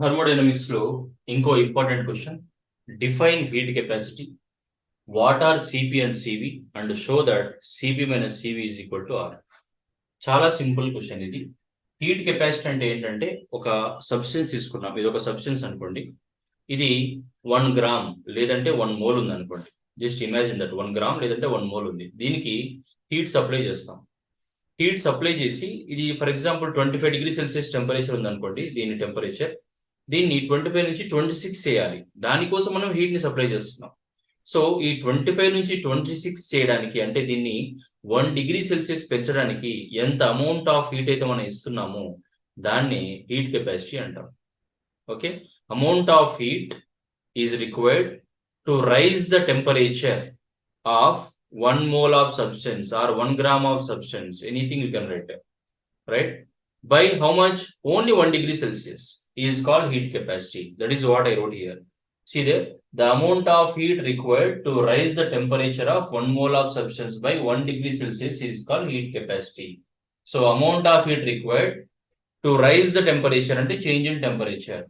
Thermodynamics లో ఇంకో important question, define heat capacity, what are CP and CV and show that CP minus CV is equal to R. చాలా simple question ఇది. Heat capacity అంటే ఏంటంటే ఒక substance తీసుకున్నాం, ఇది ఒక సబ్స్టెన్స్ అనుకోండి, ఇది 1 గ్రామ్ లేదంటే 1 మోల్ ఉంది అనుకోండి. జస్ట్ ఇమాజిన్ దట్ 1 గ్రామ్ లేదంటే 1 మోల్ ఉంది. దీనికి హీట్ సప్లై చేస్తాం. హీట్ సప్లై చేసి ఇది for example 25 degree Celsius temperature ఉంది అనుకోండి, దీని టెంపరేచర్, దీన్ని 25 నుంచి 26 చేయాలి. దానికోసం మనం హీట్ ని సప్లై చేస్తున్నాం. సో ఈ 25 నుంచి 26 చేయడానికి, అంటే దీన్ని 1 డిగ్రీ సెల్సియస్ పెంచడానికి ఎంత అమౌంట్ ఆఫ్ హీట్ అయితే మనం ఇస్తున్నామో దాన్ని హీట్ కెపాసిటీ అంటాం. Okay, amount of heat is required to rise the temperature of 1 mole of substance or 1 gram of substance, anything you can write, right? By how much? Only 1 degree Celsius is called heat capacity. That is what I wrote here. See there, the amount of heat required to rise the temperature of 1 mole of substance by 1 degree Celsius is called heat capacity. So amount of heat required to rise the temperature and change in temperature.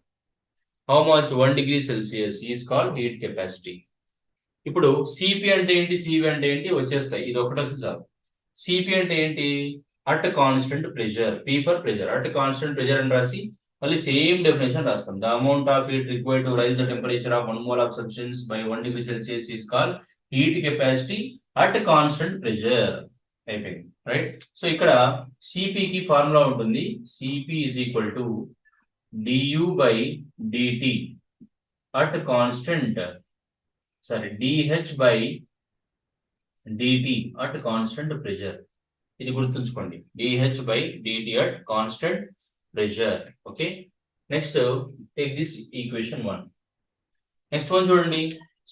How much? 1 degree Celsius is called heat capacity. ఇప్పుడు CP అంటే ఏంటి, CV అంటే ఏంటి వచ్చేస్తాయి. ఇది ఒకటి వస్తే చాలు. సిపి అంటే ఏంటి? At constant pressure, P for pressure, at constant pressure అని రాసి మళ్ళీ సేమ్ డెఫినేషన్ రాస్తాం. The amount of heat required to rise the temperature of 1 mole of substance by 1 degree Celsius is called heat capacity at constant pressure. అయిపోయింది, right? So ఇక్కడ సిపికి formula ఉంటుంది. CP is equal to dU by dT at constant, dH by dt at constant pressure. ఇది గుర్తుంచుకోండి, dH by dt at constant pressure. Okay, next take this equation 1. Next one చూడండి,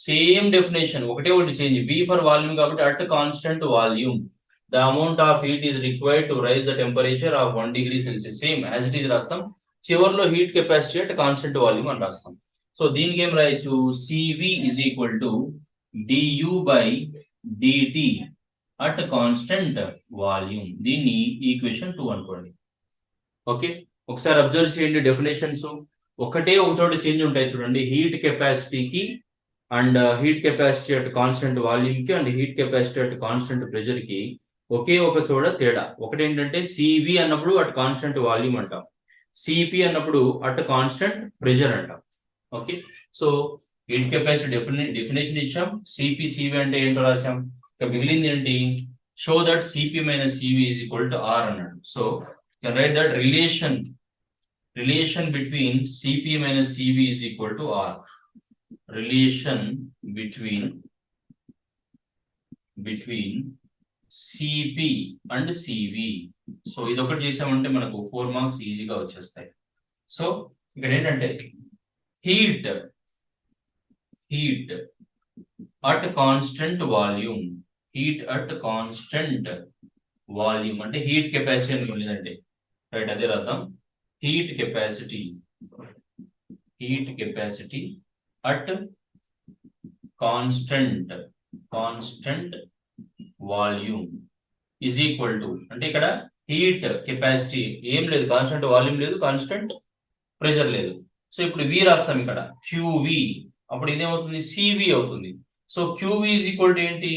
same definition, ఒకటే ఒకటి change. V for volume కాబట్టి at constant volume the amount of heat is required to rise the temperature of 1 degree Celsius. Same as it is రాస్తాం. చివర్లో heat capacity at constant volume అని రాస్తాం. So దీనికి ఏం రాయొచ్చు? CV is equal to dU by dT at constant volume. దీన్ని equation 2 అనుకోండి. Okay, ఒకసారి అబ్జర్వ్ చేయండి డెఫినేషన్స్. ఒకటే ఒక చోట చేంజ్ ఉంటాయి చూడండి. హీట్ కెపాసిటీకి and heat capacity at constant volume కి and heat capacity at constant pressure కి ఒకే ఒక చోట తేడా. ఒకటి ఏంటంటే సివి అన్నప్పుడు అట్ కాన్స్టెంట్ వాల్యూమ్ అంటాం, సిపి అన్నప్పుడు అట్ కాన్స్టెంట్ ప్రెషర్ అంటాం. Okay, so heat capacity definition ఇచ్చాం, సిపి సివి అంటే ఏంటో రాసాం. ఇక మిగిలింది ఏంటి? Show that CP minus CV is equal to R అన్నాడు. So can write that relation between CP minus CV is equal to R. Relation between CP and CV. So ఇది ఒకటి చేసామంటే మనకు 4 మార్క్స్ ఈజీగా వచ్చేస్తాయి. సో ఇక్కడ ఏంటంటే heat at constant volume, heat at constant volume అంటే హీట్ కెపాసిటీ అనుకోలేదంటే, రైట్? అదే రాద్దాం. Heat capacity at constant volume is equal to, అంటే ఇక్కడ హీట్ కెపాసిటీ ఏం లేదు, కాన్స్టెంట్ వాల్యూమ్ లేదు, కాన్స్టెంట్ ప్రెషర్ లేదు. సో ఇప్పుడు వి రాస్తాం ఇక్కడ, క్యూవి. అప్పుడు ఇదేమవుతుంది? సివి అవుతుంది. So QV is equal to ఏంటి?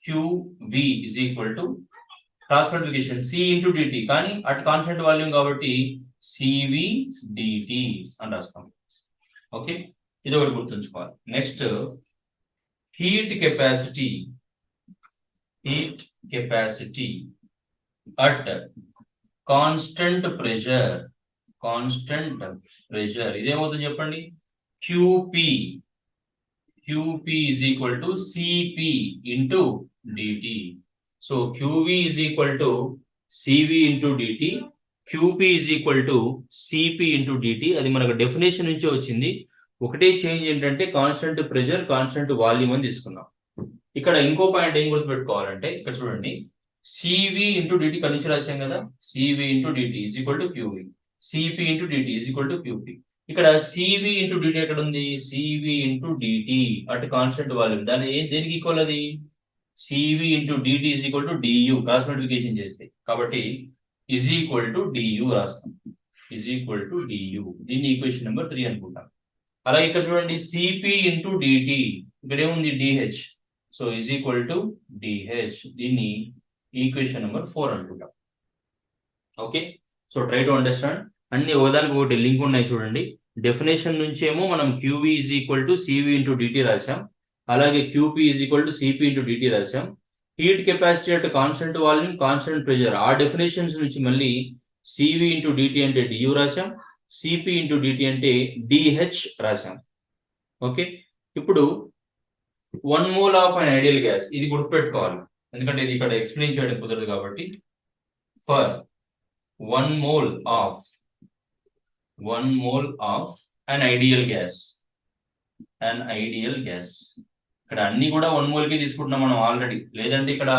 QV is equal to cross multiplication C into dT, కానీ అట్ కాన్స్టెంట్ వాల్యూమ్ కాబట్టి సివి డిటి అని రాస్తాం. ఓకే, ఇది ఒకటి గుర్తుంచుకోవాలి. Next heat capacity at constant pressure ఇదేమవుతుంది చెప్పండి? QP is equal to CP into dT. So QV is equal to CV into dT, QP is equal to CP into dT. అది మనకు definition నుంచి వచ్చింది. ఒకటే చేంజ్ ఏంటంటే కాన్స్టెంట్ ప్రెషర్, కాన్స్టెంట్ వాల్యూమ్ అని తీసుకున్నాం. ఇక్కడ ఇంకో పాయింట్ ఏం గుర్తుపెట్టుకోవాలంటే, ఇక్కడ చూడండి, సివి ఇంటూ డిటి ఇక్కడ నుంచి రాసాం కదా, CV into dT is equal to QV, CP into dT is equal to QP. ఇక్కడ సివి ఇంటూ డిటి ఎక్కడ ఉంది? CV into dT at constant volume, దాని దేనికి ఈక్వల్? అది CV into dT is equal to dU, cross multiplication చేస్తే. కాబట్టి is equal to dU రాస్తాం. is equal to du. దీన్ని ఈక్వేషన్ నెంబర్ 3 అనుకుంటాం. అలాగే ఇక్కడ చూడండి Cp ఇంటూ dt, ఇక్కడ ఏముంది dH, so is equal to dH. దీన్ని ఈక్వేషన్ నెంబర్ 4 అనుకుంటాం. Okay, so try to understand. అన్ని ఒకదానికి ఒకటి లింక్ ఉన్నాయి చూడండి. డెఫినేషన్ నుంచి ఏమో మనం QV is equal to CV into dt రాసాం, అలాగే QP is equal to CP into dt రాసాం. హీట్ కెపాసిటీ అంటే కాన్స్టెంట్ వాల్యూమ్, కాన్స్టెంట్ ప్రెషర్, ఆ డెఫినేషన్స్ నుంచి మళ్ళీ CV ఇంటూ dt అంటే du రాసాం, CP ఇంటూ dt అంటే dH రాసాం. ఓకే, ఇప్పుడు 1 mole of an ideal gas, ఇది గుర్తుపెట్టుకోవాలి ఎందుకంటే ఇది ఇక్కడ ఎక్స్ప్లెయిన్ చేయడం కుదరదు కాబట్టి. For 1 mole of an ideal gas, ఇక్కడ అన్ని కూడా 1 mole కి తీసుకుంటున్నాం మనం ఆల్రెడీ. లేదంటే ఇక్కడ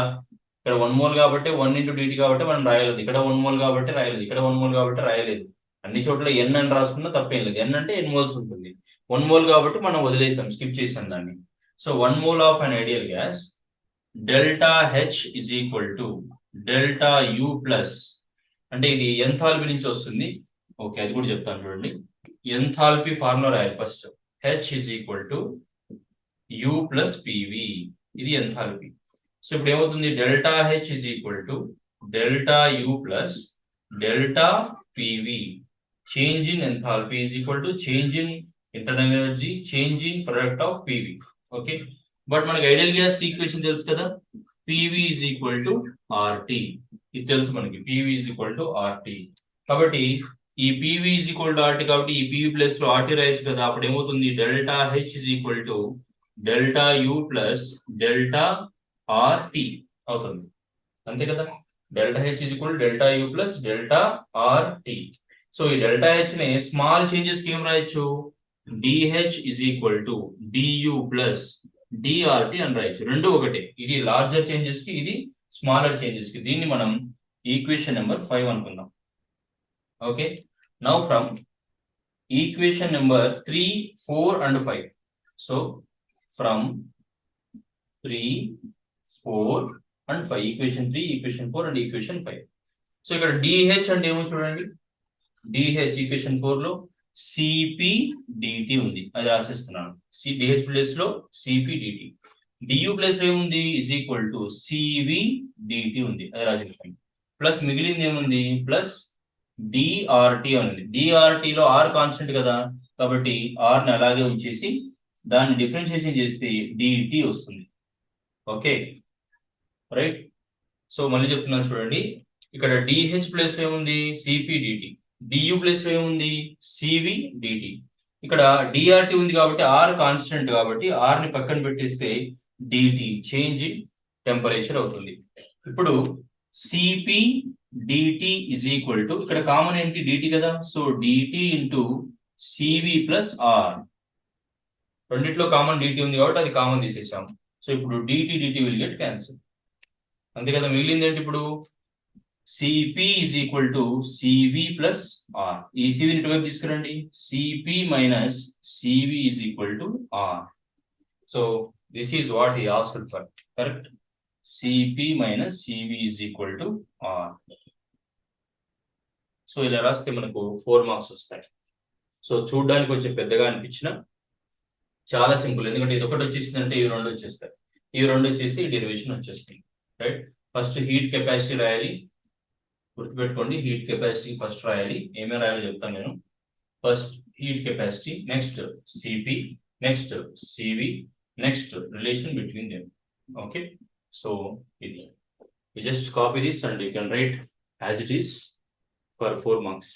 1 mole కాబట్టి 1 ఇంటూ dt కాబట్టి మనం రాయలేదు, ఇక్కడ 1 mole కాబట్టి రాయలేదు, ఇక్కడ 1 mole కాబట్టి రాయలేదు. అన్ని చోట్ల n అని రాసుకున్నా తప్పేం లేదు. n అంటే n moles ఉంటుంది. 1 mole కాబట్టి మనం వదిలేసాం, స్కిప్ చేసాం దాన్ని. So 1 mole of an ideal gas, delta H is equal to delta U plus, అంటే ఇది ఎంథాల్పీ నుంచి వస్తుంది. ఓకే, అది కూడా చెప్తాను చూడండి. ఎంథాల్పీ ఫార్ములా రాయాలి first. H is equal to U plus PV, ఇది ఎంథాల్పీ. సో ఇప్పుడు ఏమవుతుంది, delta H is equal to delta U plus delta PV. Change in enthalpy is equal to change in internal energy, change in product of PV. Okay, but మనకి ideal gas equation తెలుసు కదా, PV is equal to RT. ఇది తెలుసు మనకి, PV is equal to RT. కాబట్టి ఈ PV is equal to RT కాబట్టి ఈ PV ప్లస్ లో RT రాయొచ్చు కదా. అప్పుడు ఏమవుతుంది, delta H is equal to delta U plus delta RT అవుతుంది. అంతే కదా, delta H is equal to delta U plus delta RT. So ఈ డెల్టా H ని స్మాల్ చేంజెస్ కి ఏం రాయొచ్చు, DH is equal to DU plus DRT అని రాయొచ్చు. రెండు ఒకటే, ఇది లార్జర్ చేంజెస్ కి, ఇది స్మాలర్ చేంజెస్ కి. దీన్ని మనం ఈక్వేషన్ నెంబర్ 5 అనుకుందాం. Okay, now from equation number 3, 4 and 5. So from 3, 4 and 5, equation 3, equation 4 and equation 5. So ఇక్కడ DH అంటే ఏమో చూడండి, DH ఈక్వేషన్ 4 లో CP dt ఉంది, అది రాసేస్తున్నాను. DH ప్లేస్ లో CP dt. DU ప్లేస్ లో ఏముంది, is equal to CV dt ఉంది, అది రాసేస్తాను. ప్లస్ మిగిలింది ఏముంది, ప్లస్ DRT ఉంది. DRT లో R కాన్స్టెంట్ కదా, కాబట్టి R ని అలాగే ఉంచేసి దాన్ని డిఫరెన్షియేషన్ చేస్తే DT వస్తుంది. Okay right. సో మళ్ళీ చెప్తున్నాను చూడండి, ఇక్కడ DH ప్లేస్ లో ఏముంది, CP dt. DU ప్లేస్ లో ఏముంది, CV dt. ఇక్కడ DRT ఉంది కాబట్టి R కాన్స్టెంట్ కాబట్టి R ని పక్కన పెట్టేస్తే DT చేంజ్ ఇన్ టెంపరేచర్ అవుతుంది. ఇప్పుడు CP dt is equal to, ఇక్కడ కామన్ ఏంటి, DT కదా, so DT into CV plus R. రెండిట్లో కామన్ DT ఉంది కాబట్టి అది కామన్ తీసేసాం. సో ఇప్పుడు DT విల్ గెట్ క్యాన్సిల్, అంతే కదా. మిగిలింది ఏంటి ఇప్పుడు, CP is equal to CV plus R. ఈ CV ని ఇటువైపు తీసుకురండి, CP minus CV is equal to R. So this is what he asked for, correct? CP minus CV is equal to R. So ఇలా రాస్తే మనకు 4 marks వస్తాయి. So చూడడానికి కొంచెం పెద్దగా అనిపించిన చాలా సింపుల్, ఎందుకంటే ఇది ఒకటి వచ్చేసింది అంటే ఇవి రెండు వచ్చేస్తాయి, ఇవి రెండు వచ్చేస్తే ఈ డెరివేషన్ వచ్చేస్తాయి. రైట్, ఫస్ట్ హీట్ కెపాసిటీ రాయాలి, గుర్తుపెట్టుకోండి. హీట్ కెపాసిటీ ఫస్ట్ రాయాలి, ఏమేమి రాయాలో చెప్తాను నేను. First heat capacity, next CP, next CV, next relation between them. Okay, so ఇది you just copy this and you can write as it is for 4 marks.